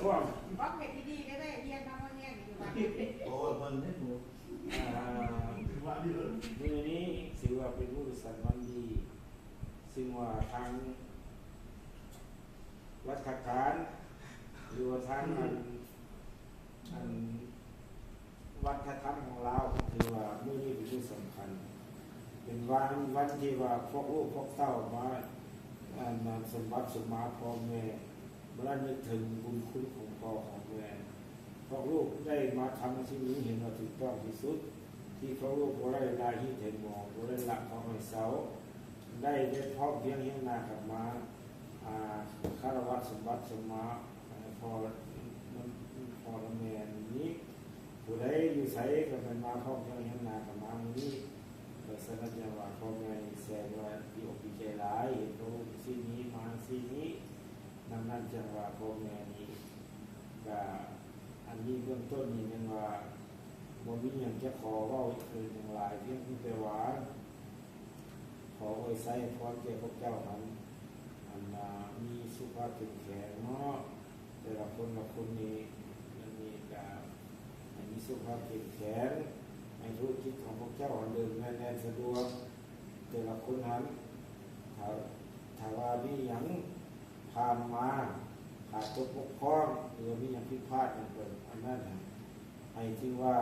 วงบอกเด็กดีๆก็ได้เรียนมาว่าเนี่ยอยู่บ้านโอ้ยมันนี่หนู มือนี้ถือว่าเป็นผู้สันวันดีซึ่งว่าทางรัฐการหรือว่าทางอันวัฒนธรรมของเราถือว่ามือนี้เป็นผู้สำคัญเป็นวันที่ว่าพวกลูกพวกเต้ามาสมบัติสมมาพ่อแม่เมื่อนึกถึงบุญคุณของพ่อของแม่พวกลูกได้มาทำสิ่งนี้เห็นว่าถูกต้องที่สุดที่เขาลูกว่าได้ลายที่เห็นมองว่าได้หลักของไอ้เสาได้พร้อมเพียงเฮียงนากับมาคารวะสมบัติสมมาพอละแม่นี้ผู้ใดอยู่ใส่ก็เป็นมาพร้อมเพียงเฮียงนากับมานี้แต่สนับสนุนว่าพ่อแม่แสดงว่าดีอกดีใจหลายเห็นเขาสิ่งนี้มาสิ่งนี้นั่นจังว่าพ่อแม่นี้ก็อันนี้เบื้องต้นนี่ยังว่าบ่มีหยังจะขอเว้าคือทั้งหลายเพียงแต่ว่าขอไว้ใส่พรแก่พวกเจ้าหันมีสุขภาพแข็งแรงเนาะแต่ละคนนี้มันมีการมีสุขภาพแข็งแรงให้ธุรกิจของพวกเจ้าเดินแน่นสะดวกแต่ละคนนั้นถ้าว่ามีหยังผ่านมาขาดตกบกพร่องหรือมีหยังผิดพลาดอย่างเกิดอันนั้นให้ที่ว่า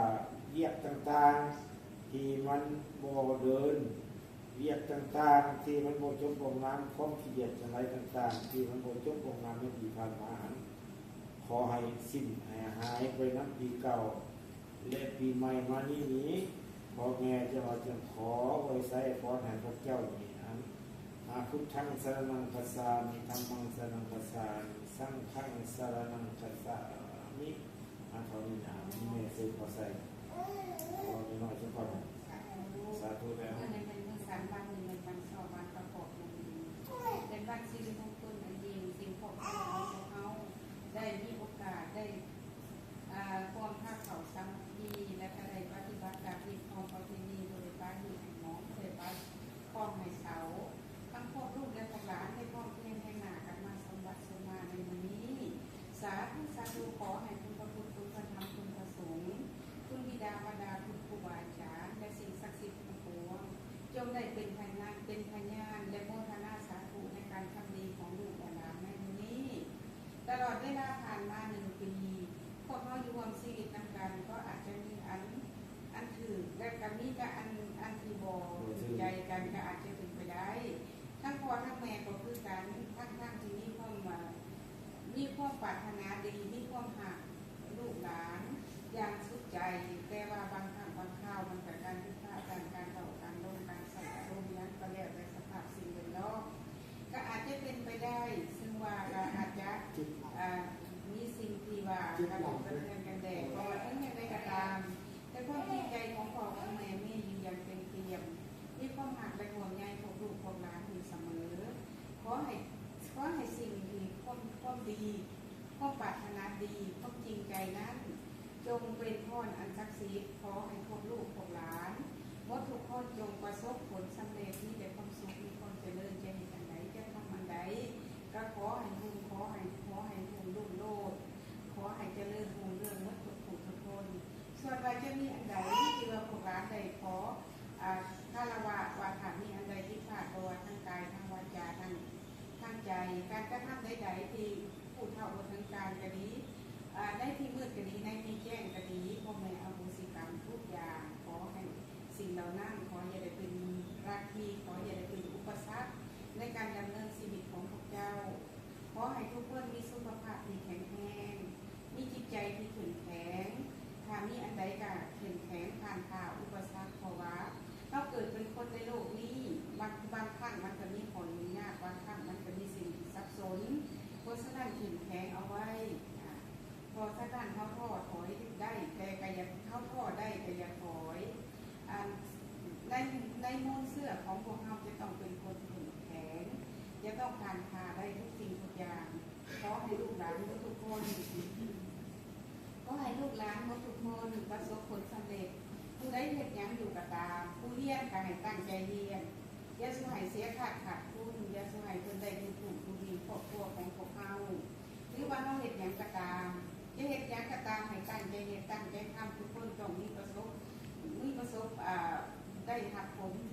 เรียกต่างๆที่มันบ่เดินเรียกต่างๆที่มันบ่จบบ่งามความขี้เกียจอะไรต่างๆที่มันบ่จบบ่งามในปีผ่านมาขอให้สิ้นหายไปนับปีเก่าและปีใหม่มานี้ขอแง่จะว่าจะขอไว้ใส่พรให้พวกเจ้านี้พุทธังสรณังคัสสามิธัมมังสรณังคัสสามิสังฆังสรณังคัสสามิเขานี่นะมีแม่ซื้อขอใส่ขอน้อยสักคนสาธุแล้วในเป็นภาษาบ้านหนึ่งเป็นบ้านชาวบ้านประกอบมันเป็นบ้านชีวิตของคนอันดีสิ่งของเขาได้มีโอกาสได้ความภาคเขาซ้ำดีและก็ได้ปฏิบัติการที่ของประเพณีโดยบ้านที่ให้น้องเคยบ้านคลองให้เสาทั้งพวกลูกและพวกหลานให้พ่อเพียงให้หนากันมาสมบัติสมมาในวันนี้สาธุขอให้คุณพระพุทธคุณพระธรรมคุณพระสงฆ์คุณบิดามารดาคุณครูบาอาจารย์และสิ่งศักดิ์สิทธิ์ทั้งปวงจงได้เป็นพยานและโมทนาสาธุในการทำดีของลูกและหลานในวันนี้ตลอดเวลาผ่านมา1 ปีพวกเราอยู่รวมชีวิตนำกันก็อาจจะมีอันถือและก็มีก็อันที่บ่ใจกันก็อาจจะเป็นไปได้ทั้งพ่อทั้งแม่ก็คือกันทั้งที่มีความปรารถนาดีมีความหักลูกหลานอย่างสุดใจแต่ว่าบางครั้งบางคราวมันเกิดการพิพาทการเต่าการลงการใส่อารมณ์นั้นก็แล้วแต่สภาพสิ่งเป็นล้อก็อาจจะเป็นไปได้ซึ่งว่าอาจจะมีสิ่งที่ว่าการลงกระเทือนกันแดดก็ทั้งอย่างไรก็ตามแต่ความจริงใจของพ่อของแม่ไม่ยืนยันเป็นเตรียมมีความหักและห่วงใยของลูกของหลานอยู่เสมอขอให้สิ่งดีความดีความปรารถนาดีความจริงใจนั้นจงเป็นพรอันศักดิ์สิทธิ์ขอให้พวกลูกพวกหลานวัตถุกคนจงประสบผลสำเร็จที่ได้ความสุขมีความเจริญจะเห็นอันใดจะทำอันใดก็ขอให้หุ่นรุ่งโรจน์ขอให้เจริญหุ่นเรื่องวัตถุทุกคนส่วนว่าจะมีอันใดที่เราพวกหลานได้ขอคารวะว่าถ้ามีอันใดที่ขาดตัวทั้งกายทั้งวาจาทั้งใจการกระทำใดๆที่ผู้เฒ่าบนทางการก็ดีได้ที่มืดก็ดีในที่แจ้งก็ดีพ่อแม่อโหสิกรรมทุกอย่างขอให้สิ่งเหล่านั้นขออย่าได้เป็นราคีขออย่าได้เป็นอุปสรรคในการดำเนินชีวิตของพวกเจ้าขอให้ทุกคนมีสุขภาพที่แข็งแรงมีจิตใจที่เข้มแข็งถ้ามีอันใดก็เข้มแข็งผ่านผ่าอุปสรรคเพราะว่าเราเกิดเป็นคนในโลกนี้บางครั้งมันก็มีผลยากบางครั้งมันก็มีสิ่งที่ซับซ้อนเพราะฉะนั้นเข้มแข็งเอาไว้พอถ้าด้านเขาท้อถอยได้แต่ก็อย่าเขาท้อได้แต่อย่าถอยในมูลเสื้อของพวกเราจะต้องเป็นคนเข้มแข็งจะต้องการพาได้ทุกสิ่งทุกอย่างขอให้ลูกหลานทุกคนก็ให้ลูกหลานทุกคนประสบผลสำเร็จผู้ได้เห็นยังอยู่กับตาผู้เรียนก็ให้ตั้งใจเรียนอย่าสู้ให้เสียขาดทุนอย่าสู้ให้คนใดคนถูกผู้ดีครอบครัวของพวกเราหรือว่าเราเห็นยังกระตาม ได้ทับผม